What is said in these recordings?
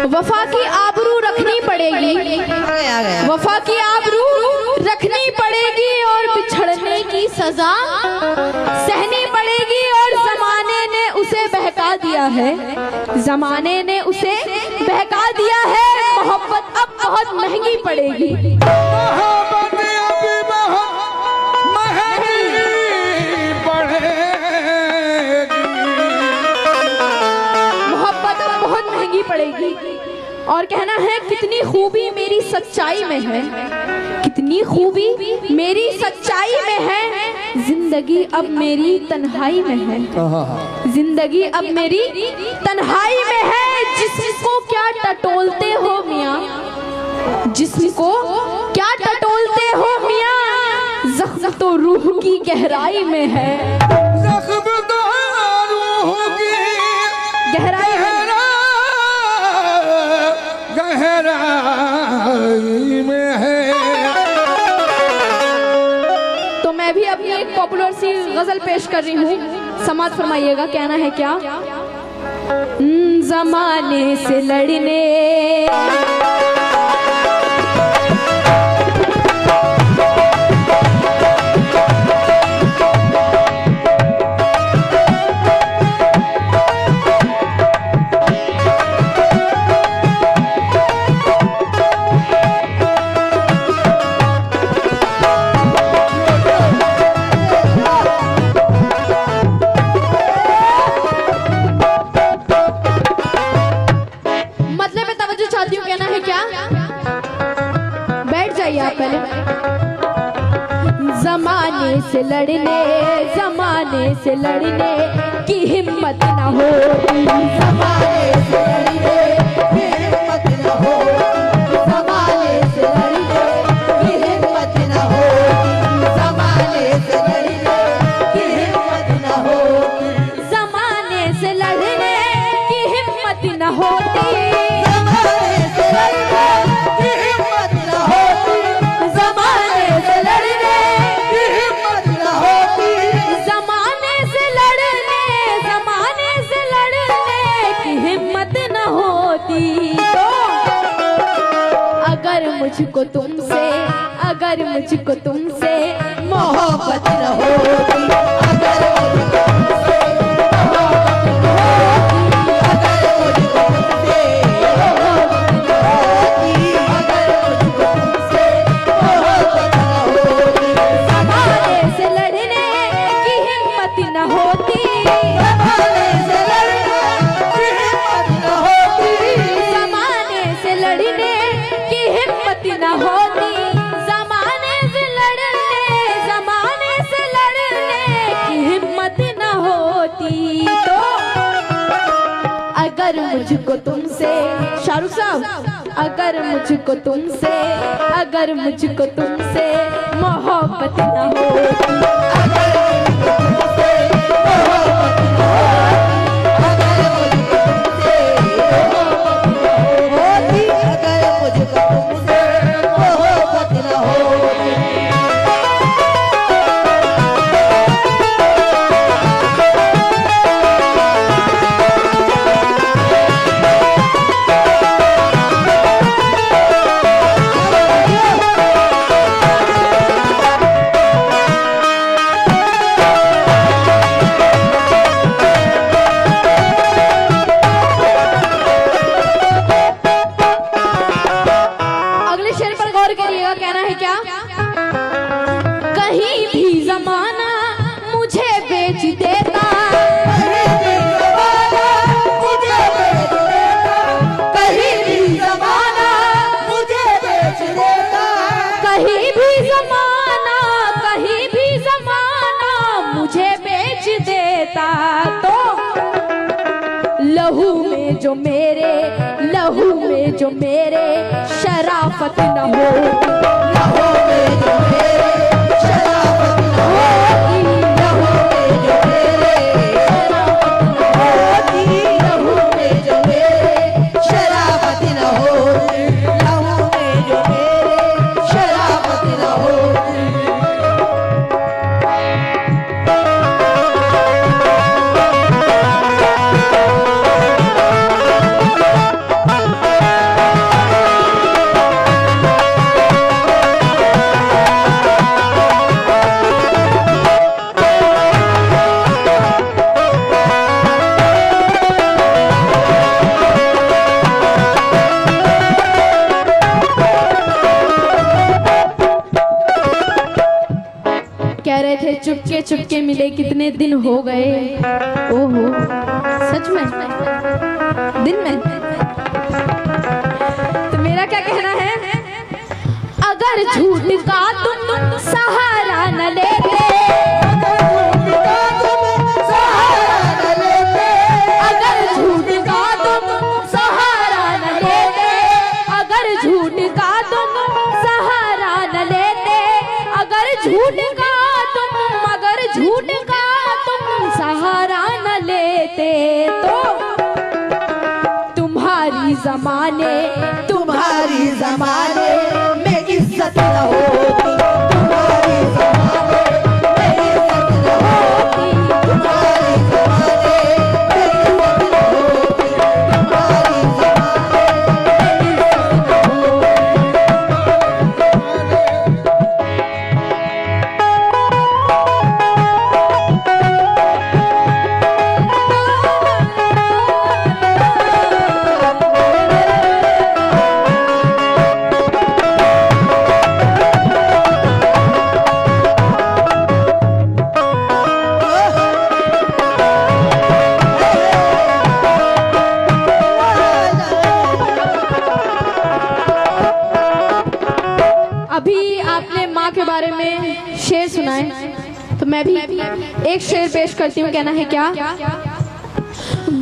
वफा की आबरू रखनी पड़ेगी, वफा की आबरू रखनी पड़ेगी और बिछड़ने की सजा सहनी पड़ेगी। और जमाने ने उसे बहका दिया है, जमाने ने उसे बहका दिया है। मोहब्बत अब बहुत महंगी पड़ेगी, मोहब्बत अभी बहुत महंगी पड़ेगी, मोहब्बत अब बहुत महंगी पड़ेगी। और कहना है कितनी खूबी मेरी सच्चाई में है, कितनी खूबी मेरी सच्चाई में है। जिंदगी अब मेरी तन्हाई में है, जिंदगी अब मेरी तन्हाई में है। जिसको क्या टटोलते हो मियाँ, जिसको क्या टटोलते हो मियाँ, जख्म तो रूह की गहराई में है, जख्म तो रूह की गहराई में। गहराई में है। तो मैं भी अपनी एक पॉपुलर सी गजल पेश कर रही हूँ, समाज फरमाइएगा कहना है क्या। जमाने से लड़ने जमाने से लड़ने, जमाने से लड़ने की हिम्मत न हो, जमाने से लड़ने की हिम्मत न हो, जमाने से लड़ने की हिम्मत न हो, जमाने से लड़ने की हिम्मत न हो, जमाने से लड़ने की हिम्मत न होती, जमाने से लड़ने की हिम्मत न होती, जमाने से लड़ने की हिम्मत न होती, जमाने से लड़ने, जमाने से लड़ने की हिम्मत न होती। तो अगर मुझको तुमसे, अगर मुझको तुमसे मोहब्बत न होती, अगर मुझको तुमसे मुझको तुमसे, शाहरुख साहब, अगर मुझको तुमसे, अगर मुझको तुमसे मोहब्बत न होती, अगर मुझको तुमसे मोहब्बत न होती, अगर मुझको तुमसे मोहब्बत न होती। कहीं भी जमाना मुझे बेच देता, कहीं भी जमाना मुझे बेच देता, कहीं भी जमाना मुझे बेच देता, कहीं भी जमाना, कहीं भी जमाना मुझे बेच देता। तो लहू में जो मेरे, लहू में जो मेरे शराफत न हो, लहू में जो मेरे शराफत न होती, लहू में जो मेरे शराफत न होती, लहू में जो मेरे शराफत न होती, लहू में जो मेरे शराफत न होती। चुपके चुपके मिले कितने दिन हो गए। ओहो सच में दिन में। तो मेरा क्या कहना है, अगर झूठ का तुम सहारा न लेते, अगर झूठ का तुम सहारा न लेते, अगर झूठ का तुम सहारा न लेते, अगर झूठ का तुम, अगर झूठ का तुम सहारा न लेते, तो तुम्हारी जमाने में इज्जत न होती, तुम्हारी जमाने में इज्जत न होती, तुम्हारी जमाने में इज्जत न होती, तुम्हारी जमाने में इज्जत न के बारे में शेर सुनाए, तो मैं भी एक शेर पेश करती हूँ। कहना है क्या,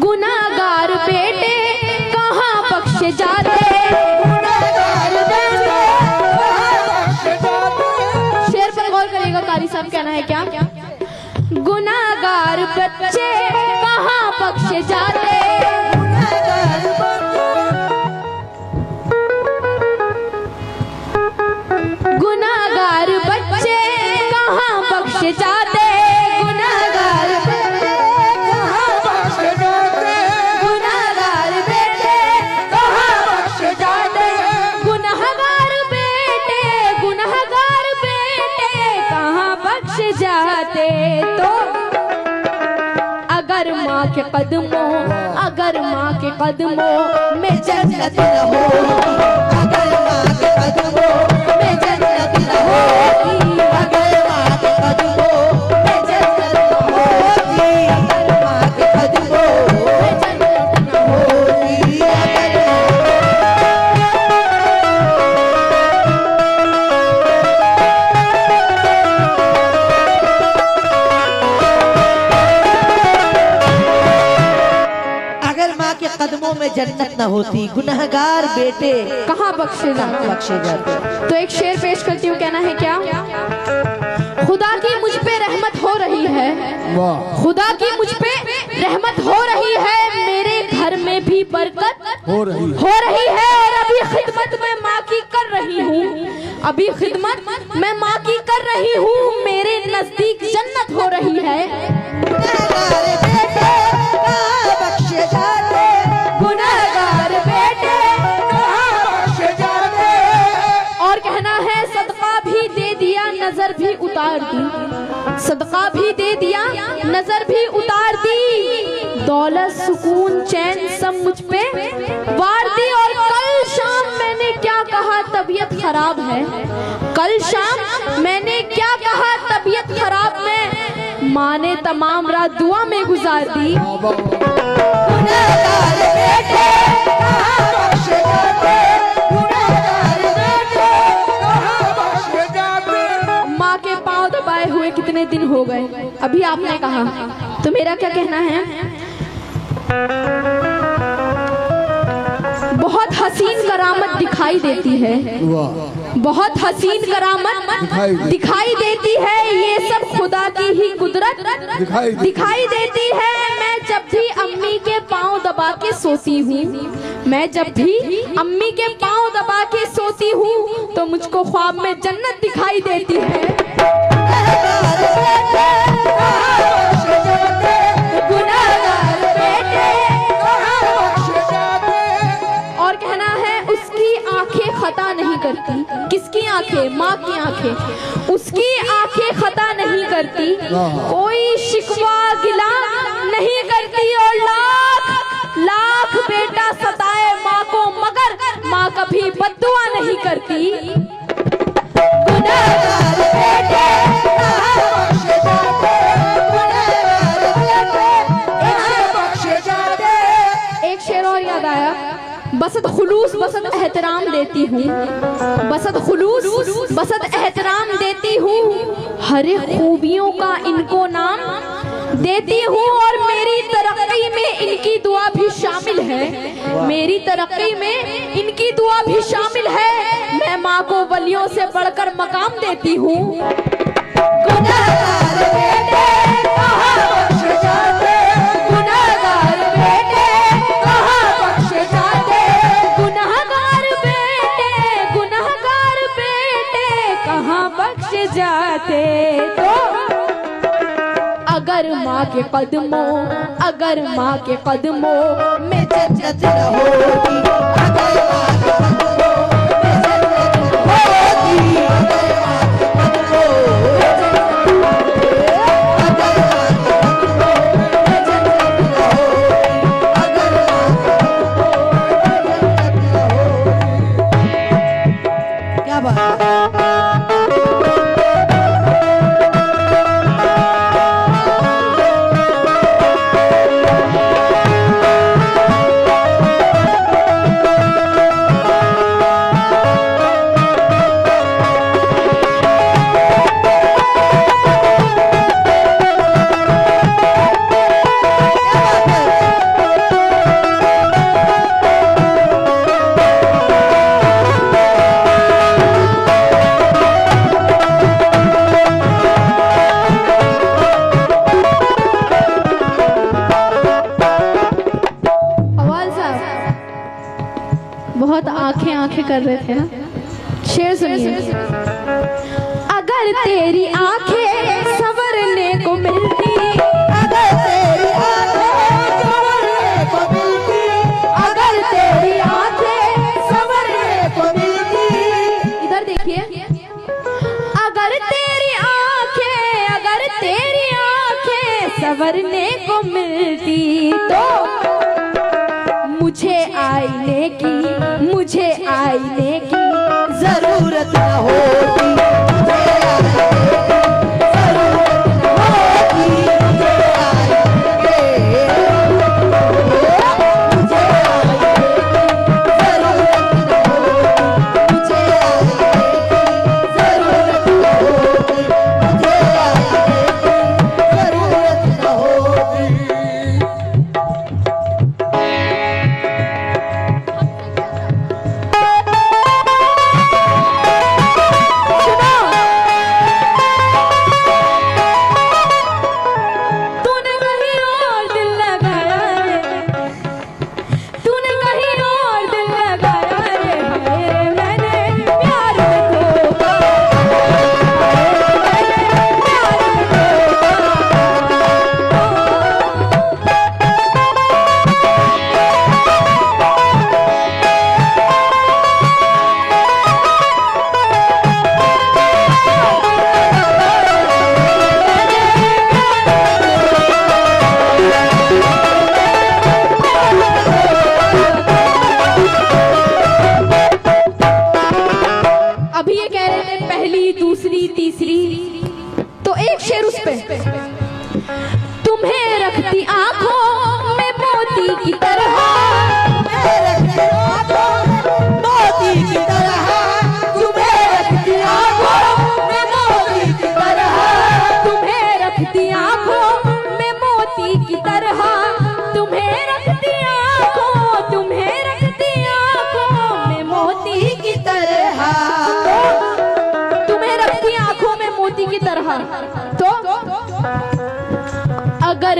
गुनाहगार बेटे कहाँ बख्शे जाते, शेर पर गौर करिएगा कारी साहब। कहना है क्या, गुनाहगार बच्चे कहाँ बख्शे जाते, गुनाहगार बच्चे कहाँ बख्शे जाते, गुनाहगार बेटे कहाँ बख्शे जाते, गुनाहगार बेटे कहाँ बख्शे जाते, गुनाहगार बेटे, गुनाहगार बेटे कहाँ बख्शे जाते। तो अगर माँ के कदमों, अगर माँ के कदमों में जन्नत न हो, अगर माँ के कदमों में जन्नत न होती, अगर माँ के कदमों में जन्नत न होती, अगर माँ के कदमों में जन्नत न होती, अगर माँ के कदमों में जन्नत न होती, गुनहगार बेटे कहाँ बख्शे जाते। तो एक शेर पेश करती हूँ। कहना है क्या, खुदा की मुझ पे रहमत हो रही है, खुदा की मुझ पे रहमत हो रही है, मेरे घर में भी बरकत हो रही है, और अभी खिदमत मैं माँ की कर रही हूँ, अभी खिदमत मैं माँ की कर रही हूँ, मेरे नजदीक जन्नत हो रही है। गुनहगार बेटे कहाँ बख्शे जाते, गुनहगार बेटे कहाँ बख्शे जाते। और कहना है, सदका भी दे दिया नजर भी उतार दी, सदका भी दे दिया नजर भी उतार दी, दौलत सुकून चैन सब मुझ पे वार दी। और कल शाम मैंने क्या कहा, तबीयत खराब है, कल शाम मैंने क्या कहा, तबीयत खराब में माँ ने तमाम रात दुआ में गुजार दी। गुनहगार बेटे कहाँ बख्शे जाते, गुनहगार बेटे कहाँ बख्शे जाते। माँ के पांव दबाए हुए कितने दिन हो गए, अभी आपने कहा, तो मेरा क्या कहना है, बहुत हसीन करामत दिखाई देती है, बहुत हसीन करामत दिखाई देती है, ये सब खुदा की ही कुदरत दिखाई देती है। मैं जब भी अम्मी के पाँव दबा के सोती हूँ, मैं जब भी अम्मी के पाँव दबा के सोती हूँ, तो मुझको ख्वाब में जन्नत दिखाई देती है। गुनहगार बेटे और कहना है, उसकी आंखें खता नहीं करती, किसकी आंखें, माँ की आंखें, उसकी आंखें खता नहीं करती, कोई शिकवा गिला नहीं करती, और लाख लाख बेटा सताए माँ को, मगर माँ कभी बद्दुआ नहीं करती। गुनहगार बेटे कहाँ बख्शे जाते, गाया, बसत खुलूस बसत एहतराम देती हूँ, बसत खुलूस बसत एहतराम देती हूँ, हर एक खूबियों का इनको नाम देती हूँ, और मेरी तरक्की में इनकी दुआ भी शामिल है, मेरी तरक्की में इनकी दुआ भी शामिल है। मैं माँ को वलियों से बढ़कर मकाम देती हूँ। गुनहगार बेटे कहाँ बख्शे जाते, गुनहगार बेटे कहाँ बख्शे जाते, गुनहगार बेटे कहाँ बख्शे जाते। तो अगर माँ के कदमों में जन्नत न होती, अगर माँ के कदमों में जन्नत न होती, क्या बात है। बहुत आंखें कर रहे थे ना। शेर सुनिए। अगर तेरी आंखें संवरने को मिलती, अगर तेरी आंखें संवरने को मिलती, अगर तेरी आंखें संवरने को मिलती, इधर देखिए, अगर तेरी आंखें संवरने को मिलती, तो मुझे आईने की जरूरत न होती, तुम्हें रखती आंखों में मोती की तरह, मोती की तरह, तुम्हें रखती आंखों में मोती की तरह, तुम्हें रखती आंखों में मोती की तरह, तुम्हें रखती आंखों में मोती की तरह, तुम्हें रखती आंखों में मोती की तरह। तो अगर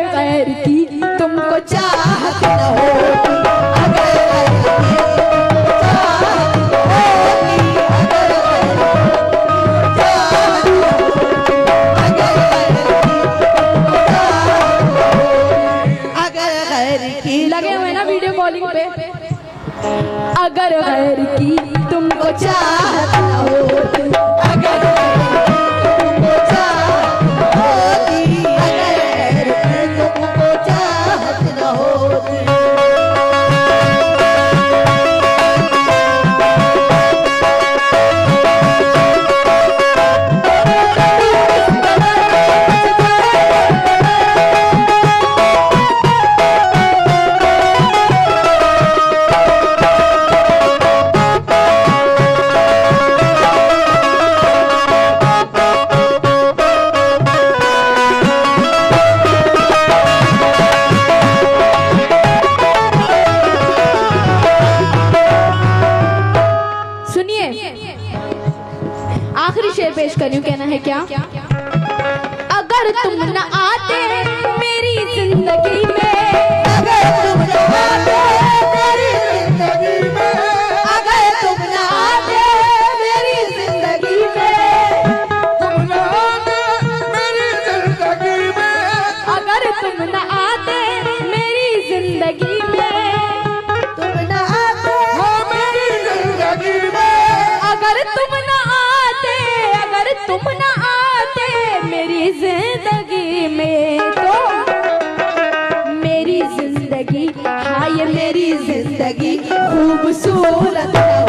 गैर की तुमको चाहत न होती, अगर गैर की लगे हुए ना वीडियो कॉलिंग पे, अगर गैर की तुमको चाहत न होती, अगर जिंदगी में तुम न आते हाँ मेरी जिंदगी में अगर तुम न आते, अगर तुम न आते मेरी जिंदगी में तो मेरी जिंदगी, हाँ ये मेरी जिंदगी खूबसूरत न